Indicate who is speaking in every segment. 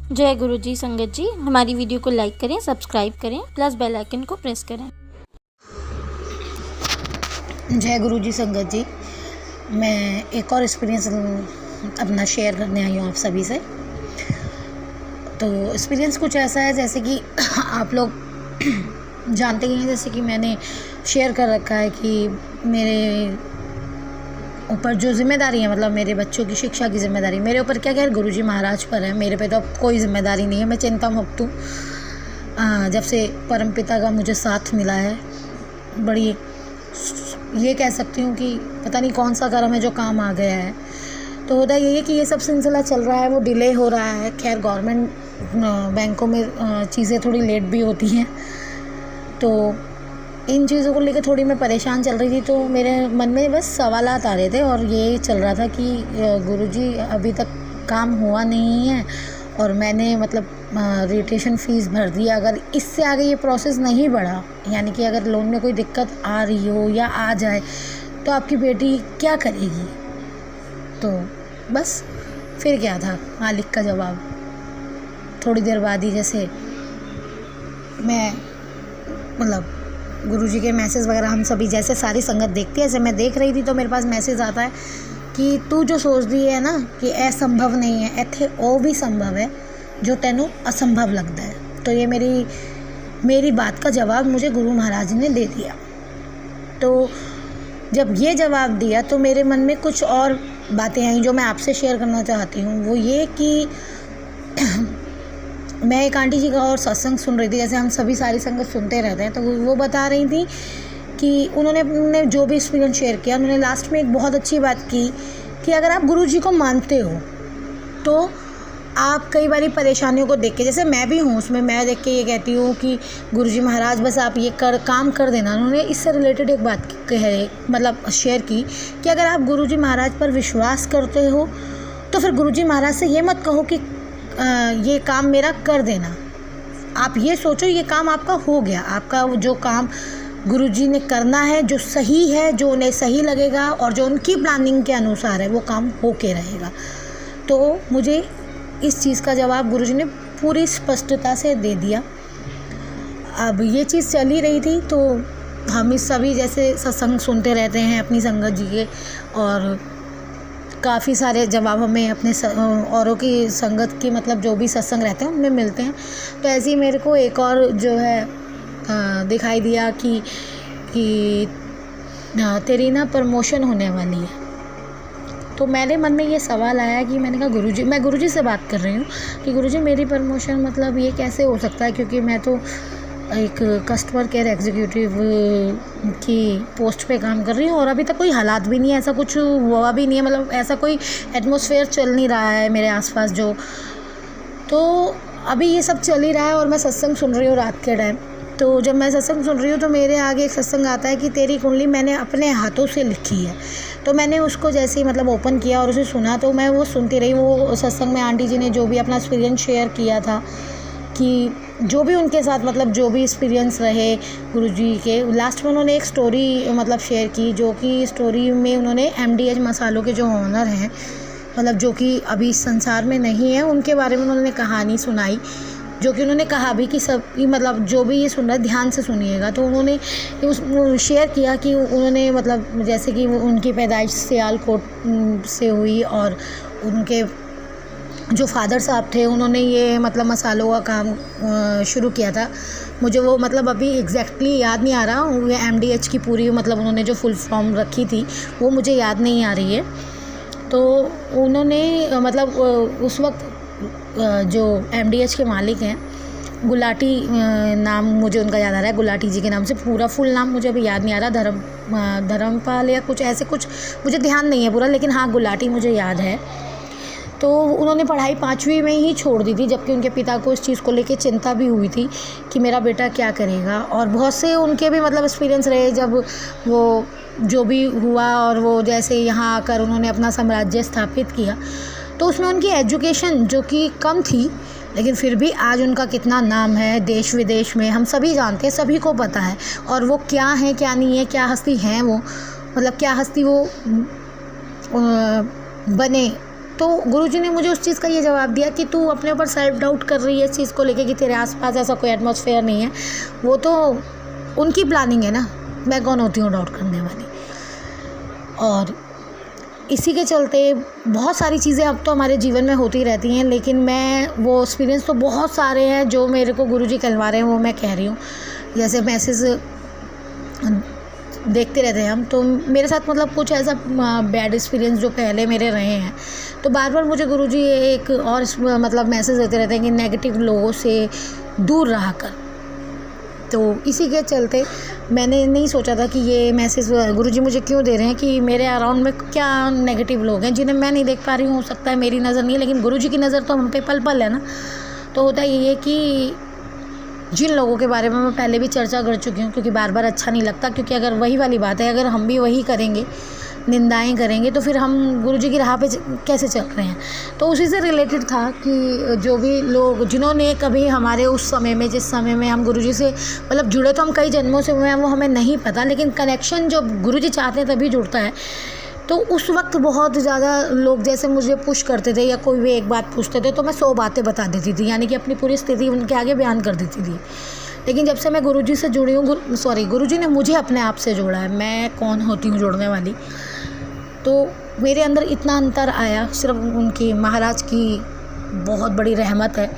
Speaker 1: जय गुरु जी। संगत जी, हमारी वीडियो को लाइक करें, सब्सक्राइब करें, प्लस बेल आइकन को प्रेस करें।
Speaker 2: जय गुरु जी। संगत जी, मैं एक और एक्सपीरियंस अपना शेयर करने आई हूँ आप सभी से। तो एक्सपीरियंस कुछ ऐसा है जैसे कि आप लोग जानते ही हैं, जैसे कि मैंने शेयर कर रखा है कि मेरे ऊपर जो ज़िम्मेदारी है, मतलब मेरे बच्चों की शिक्षा की ज़िम्मेदारी मेरे ऊपर क्या खैर गुरुजी महाराज पर है। मेरे पे तो अब कोई ज़िम्मेदारी नहीं है, मैं चिंता मुक्त हूँ। जब से परमपिता का मुझे साथ मिला है, बड़ी ये कह सकती हूँ कि पता नहीं कौन सा कर्म है जो काम आ गया है। तो होता यही है कि ये सब सिलसिला चल रहा है, वो डिले हो रहा है। खैर गवर्नमेंट बैंकों में चीज़ें थोड़ी लेट भी होती हैं, तो इन चीज़ों को लेकर थोड़ी मैं परेशान चल रही थी। तो मेरे मन में बस सवालात आ रहे थे और ये चल रहा था कि गुरुजी अभी तक काम हुआ नहीं है और मैंने मतलब रजिस्ट्रेशन फ़ीस भर दिया। अगर इससे आगे ये प्रोसेस नहीं बढ़ा, यानी कि अगर लोन में कोई दिक्कत आ रही हो या आ जाए, तो आपकी बेटी क्या करेगी? तो बस फिर क्या था मालिक का जवाब। थोड़ी देर बाद ही जैसे मैं मतलब गुरुजी के मैसेज वगैरह हम सभी जैसे सारी संगत देखती है, ऐसे मैं देख रही थी, तो मेरे पास मैसेज आता है कि तू जो सोच रही है ना कि असंभव नहीं है, इत्थे वो भी संभव है जो तेनू असंभव लगता है। तो ये मेरी बात का जवाब मुझे गुरु महाराज ने दे दिया। तो जब ये जवाब दिया तो मेरे मन में कुछ और बातें आई जो मैं आपसे शेयर करना चाहती हूँ। वो ये कि मैं एक आंटी जी का और सत्संग सुन रही थी, जैसे हम सभी सारी संगत सुनते रहते हैं। तो वो बता रही थी कि उन्होंने जो भी एक्सपीरियंस शेयर किया, उन्होंने लास्ट में एक बहुत अच्छी बात की कि अगर आप गुरुजी को मानते हो तो आप कई बारी परेशानियों को देख के, जैसे मैं भी हूँ उसमें, मैं देख के ये कहती हूँ कि गुरुजी महाराज बस आप ये काम कर देना। उन्होंने इससे रिलेटेड एक बात मतलब शेयर की कि अगर आप गुरुजी महाराज पर विश्वास करते हो तो फिर गुरुजी महाराज से ये मत कहो कि ये काम मेरा कर देना। आप ये सोचो ये काम आपका हो गया, आपका जो काम गुरुजी ने करना है, जो सही है, जो उन्हें सही लगेगा और जो उनकी प्लानिंग के अनुसार है, वो काम हो के रहेगा। तो मुझे इस चीज़ का जवाब गुरुजी ने पूरी स्पष्टता से दे दिया। अब ये चीज़ चल ही रही थी, तो हम इस सभी जैसे सत्संग सुनते रहते हैं अपनी संगत जी के, और काफ़ी सारे जवाब हमें अपने औरों की संगत की मतलब जो भी सत्संग रहते हैं उनमें मिलते हैं। तो ऐसे ही मेरे को एक और जो है दिखाई दिया कि तेरी ना प्रमोशन होने वाली है। तो मेरे मन में ये सवाल आया कि मैंने कहा गुरुजी, मैं गुरुजी से बात कर रही हूँ कि गुरुजी मेरी प्रमोशन मतलब ये कैसे हो सकता है, क्योंकि मैं तो एक कस्टमर केयर एग्जीक्यूटिव की पोस्ट पे काम कर रही हूँ और अभी तक कोई हालात भी नहीं है, ऐसा कुछ हुआ भी नहीं है, मतलब ऐसा कोई एटमॉस्फेयर चल नहीं रहा है मेरे आसपास जो। तो अभी ये सब चल ही रहा है और मैं सत्संग सुन रही हूँ रात के टाइम। तो जब मैं सत्संग सुन रही हूँ तो मेरे आगे एक सत्संग आता है कि तेरी कुंडली मैंने अपने हाथों से लिखी है। तो मैंने उसको जैसे ही मतलब ओपन किया और उसे सुना, तो मैं वो सुनती रही। वो सत्संग में आंटी जी ने जो भी अपना एक्सपीरियंस शेयर किया था कि जो भी उनके साथ मतलब जो भी एक्सपीरियंस रहे गुरुजी के, लास्ट में उन्होंने एक स्टोरी मतलब शेयर की, जो कि स्टोरी में उन्होंने MDH मसालों के जो ओनर हैं, मतलब जो कि अभी इस संसार में नहीं है, उनके बारे में उन्होंने कहानी सुनाई, जो कि उन्होंने कहा भी कि सब मतलब जो भी ये सुन रहा है ध्यान से सुनिएगा। तो उन्होंने शेयर किया कि उन्होंने मतलब जैसे कि उनकी पैदाइश सियालकोट से हुई और उनके जो फादर साहब थे उन्होंने ये मतलब मसालों का काम शुरू किया था। मुझे वो मतलब अभी एग्जैक्टली याद नहीं आ रहा, वो MDH की पूरी मतलब उन्होंने जो फुल फॉर्म रखी थी वो मुझे याद नहीं आ रही है। तो उन्होंने मतलब उस वक्त जो MDH के मालिक हैं, गुलाटी नाम मुझे उनका याद आ रहा है, गुलाटी जी के नाम से, पूरा फुल नाम मुझे अभी याद नहीं आ रहा, धर्मपाल या कुछ ऐसे कुछ, मुझे ध्यान नहीं है पूरा, लेकिन हाँ गुलाटी मुझे याद है। तो उन्होंने पढ़ाई 5वीं में ही छोड़ दी थी, जबकि उनके पिता को इस चीज़ को लेके चिंता भी हुई थी कि मेरा बेटा क्या करेगा। और बहुत से उनके भी मतलब एक्सपीरियंस रहे जब वो जो भी हुआ और वो जैसे यहाँ आकर उन्होंने अपना साम्राज्य स्थापित किया, तो उसमें उनकी एजुकेशन जो कि कम थी, लेकिन फिर भी आज उनका कितना नाम है देश विदेश में, हम सभी जानते हैं, सभी को पता है। और वो क्या है क्या नहीं है, क्या हस्ती हैं वो, मतलब क्या हस्ती वो बने तो गुरुजी ने मुझे उस चीज़ का ये जवाब दिया कि तू अपने ऊपर सेल्फ डाउट कर रही है इस चीज़ को लेके कि तेरे आसपास ऐसा कोई एटमॉस्फेयर नहीं है, वो तो उनकी प्लानिंग है ना, मैं कौन होती हूँ डाउट करने वाली। और इसी के चलते बहुत सारी चीज़ें अब तो हमारे जीवन में होती रहती हैं, लेकिन मैं वो एक्सपीरियंस तो बहुत सारे हैं जो मेरे को गुरुजी कहलवा रहे हैं, वो मैं कह रही हूँ। जैसे मैसेज देखते रहते हैं हम, तो मेरे साथ मतलब कुछ ऐसा बैड एक्सपीरियंस जो पहले मेरे रहे हैं, तो बार बार मुझे गुरुजी एक और मतलब मैसेज देते रहते हैं कि नेगेटिव लोगों से दूर रहा कर। तो इसी के चलते मैंने नहीं सोचा था कि ये मैसेज गुरुजी मुझे क्यों दे रहे हैं, कि मेरे अराउंड में क्या नेगेटिव लोग हैं जिन्हें मैं नहीं देख पा रही हूँ। हो सकता है मेरी नज़र नहीं है, लेकिन गुरुजी की नज़र तो हम पे पल पल है ना। तो होता ये है कि जिन लोगों के बारे में मैं पहले भी चर्चा कर चुकी हूँ, क्योंकि बार बार अच्छा नहीं लगता, क्योंकि अगर वही वाली बात है, अगर हम भी वही करेंगे, निंदाएं करेंगे, तो फिर हम गुरुजी की राह पे कैसे चल रहे हैं। तो उसी से रिलेटेड था कि जो भी लोग जिन्होंने कभी हमारे उस समय में, जिस समय में हम गुरुजी से मतलब जुड़े, तो हम कई जन्मों से हुए हैं वो हमें नहीं पता, लेकिन कनेक्शन जो गुरुजी चाहते हैं तभी जुड़ता है। तो उस वक्त बहुत ज़्यादा लोग जैसे मुझे पुश करते थे या कोई भी एक बात पूछते थे तो मैं 100 बातें बता देती थी, यानी कि अपनी पूरी स्थिति उनके आगे बयान कर देती थी। लेकिन जब से मैं गुरुजी से जुड़ी हूँ, गुरुजी ने मुझे अपने आप से जोड़ा है, मैं कौन होती हूँ जोड़ने वाली, तो मेरे अंदर इतना अंतर आया। सिर्फ उनकी महाराज की बहुत बड़ी रहमत है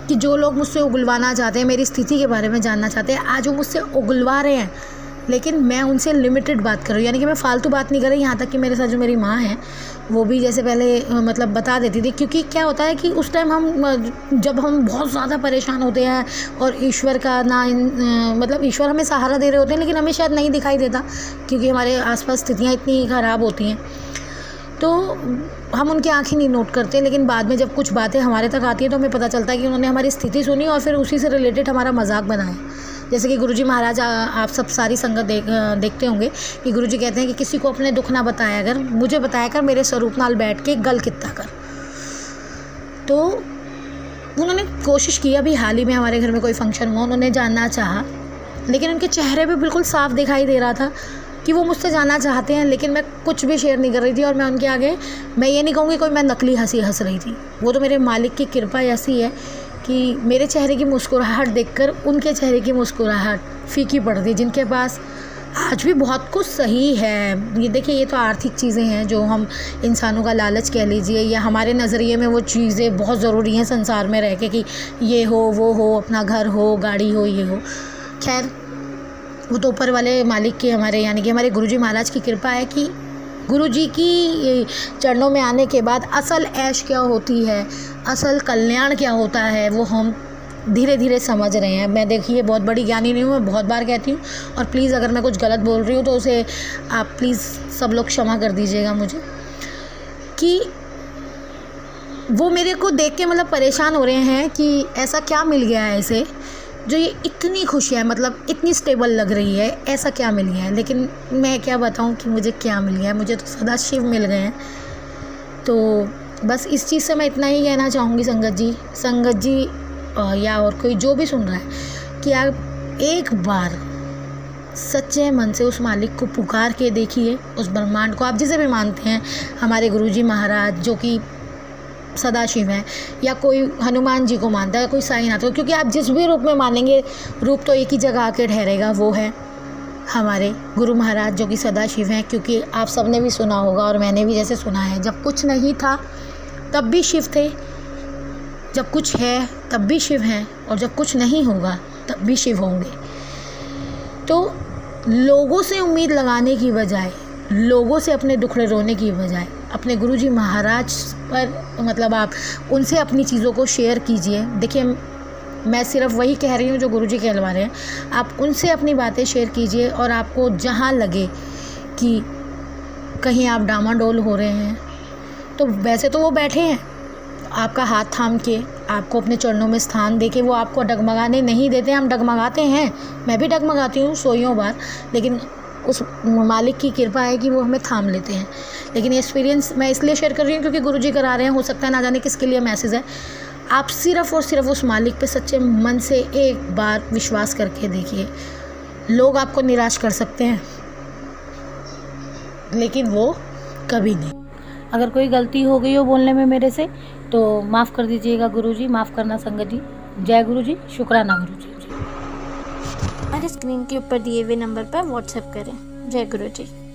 Speaker 2: कि जो लोग मुझसे उगलवाना चाहते हैं, मेरी स्थिति के बारे में जानना चाहते हैं, आज वो मुझसे उगलवा रहे हैं, लेकिन मैं उनसे लिमिटेड बात कर रही हूँ, यानी कि मैं फालतू बात नहीं कर रही। यहाँ तक कि मेरे साथ जो मेरी माँ है वो भी जैसे पहले मतलब बता देती थी, क्योंकि क्या होता है कि उस टाइम जब हम बहुत ज़्यादा परेशान होते हैं और ईश्वर का मतलब ईश्वर हमें सहारा दे रहे होते हैं, लेकिन हमें शायद नहीं दिखाई देता क्योंकि हमारे आसपास स्थितियाँ इतनी ख़राब होती हैं, तो हम उनकी आंखें नहीं नोट करते। लेकिन बाद में जब कुछ बातें हमारे तक आती हैं तो हमें पता चलता है कि उन्होंने हमारी स्थिति सुनी और फिर उसी से रिलेटेड हमारा मजाक बनाया। जैसे कि गुरुजी महाराज, आप सब सारी संगत देखते होंगे कि गुरुजी कहते हैं कि किसी को अपने दुख ना बताया कर, मुझे बताया कर, मेरे स्वरूप नाल बैठ के गल कित्ता कर। तो उन्होंने कोशिश की, अभी हाल ही में हमारे घर में कोई फंक्शन हुआ, उन्होंने जानना चाहा, लेकिन उनके चेहरे पे बिल्कुल साफ दिखाई दे रहा था कि वो मुझसे जानना चाहते हैं, लेकिन मैं कुछ भी शेयर नहीं कर रही थी। और मैं उनके आगे, मैं ये नहीं कहूँगी कोई मैं नकली हंसी हंस रही थी, वो तो मेरे मालिक की कृपा ऐसी है कि मेरे चेहरे की मुस्कुराहट देखकर उनके चेहरे की मुस्कुराहट फीकी पड़ रही, जिनके पास आज भी बहुत कुछ सही है। ये देखिए, ये तो आर्थिक चीज़ें हैं जो हम इंसानों का लालच कह लीजिए, या हमारे नज़रिए में वो चीज़ें बहुत ज़रूरी हैं संसार में रह के, कि ये हो वो हो, अपना घर हो, गाड़ी हो, ये हो। खैर, वो तो ऊपर वाले मालिक की, हमारे यानी कि हमारे गुरुजी महाराज की कृपा है कि गुरुजी की चरणों में आने के बाद असल ऐश क्या होती है, असल कल्याण क्या होता है, वो हम धीरे धीरे समझ रहे हैं। मैं देखिए बहुत बड़ी ज्ञानी नहीं हूँ, मैं बहुत बार कहती हूँ, और प्लीज़ अगर मैं कुछ गलत बोल रही हूँ तो उसे आप प्लीज़ सब लोग क्षमा कर दीजिएगा मुझे, कि वो मेरे को देख के मतलब परेशान हो रहे हैं कि ऐसा क्या मिल गया है इसे, जो ये इतनी खुशियाँ मतलब इतनी स्टेबल लग रही है, ऐसा क्या मिल गया है। लेकिन मैं क्या बताऊँ कि मुझे क्या मिल गया है, मुझे तो सदा शिव मिल गए हैं। तो बस इस चीज़ से मैं इतना ही कहना चाहूँगी संगत जी या और कोई जो भी सुन रहा है, कि आप एक बार सच्चे मन से उस मालिक को पुकार के देखिए, उस ब्रह्मांड को, आप जिसे भी मानते हैं, हमारे गुरुजी महाराज जो कि सदाशिव हैं, या कोई हनुमान जी को मानता है, कोई साईनाथ को, क्योंकि आप जिस भी रूप में मानेंगे रूप तो एक ही जगह आके ठहरेगा, वो है हमारे गुरु महाराज जो कि सदाशिव हैं। क्योंकि आप सब ने भी सुना होगा और मैंने भी जैसे सुना है, जब कुछ नहीं था तब भी शिव थे, जब कुछ है तब भी शिव हैं, और जब कुछ नहीं होगा तब भी शिव होंगे। तो लोगों से उम्मीद लगाने की बजाय, लोगों से अपने दुखड़े रोने की बजाय, अपने गुरुजी महाराज पर मतलब आप उनसे अपनी चीज़ों को शेयर कीजिए। देखिए, मैं सिर्फ वही कह रही हूँ जो गुरुजी कहलवा रहे हैं, आप उनसे अपनी बातें शेयर कीजिए। और आपको जहाँ लगे कि कहीं आप डामाडोल हो रहे हैं, तो वैसे तो वो बैठे हैं आपका हाथ थाम के, आपको अपने चरणों में स्थान देके, वो आपको डगमगाने नहीं देते। हम डगमगाते हैं, मैं भी डगमगाती हूँ सोइयों बार, लेकिन उस मालिक की कृपा है कि वो हमें थाम लेते हैं। लेकिन ये एक्सपीरियंस मैं इसलिए शेयर कर रही हूँ क्योंकि गुरुजी करा रहे हैं, हो सकता है ना जाने किसके लिए मैसेज है। आप सिर्फ़ और सिर्फ उस मालिक पे सच्चे मन से एक बार विश्वास करके देखिए। लोग आपको निराश कर सकते हैं, लेकिन वो कभी नहीं। अगर कोई गलती हो गई हो बोलने में मेरे से तो माफ़ कर दीजिएगा गुरुजी, माफ़ करना संगत जी। जय गुरु जी, शुक्राना गुरु जी।
Speaker 1: हमारे स्क्रीन के ऊपर दिए हुए नंबर पर व्हाट्सएप करें। जय गुरु जी।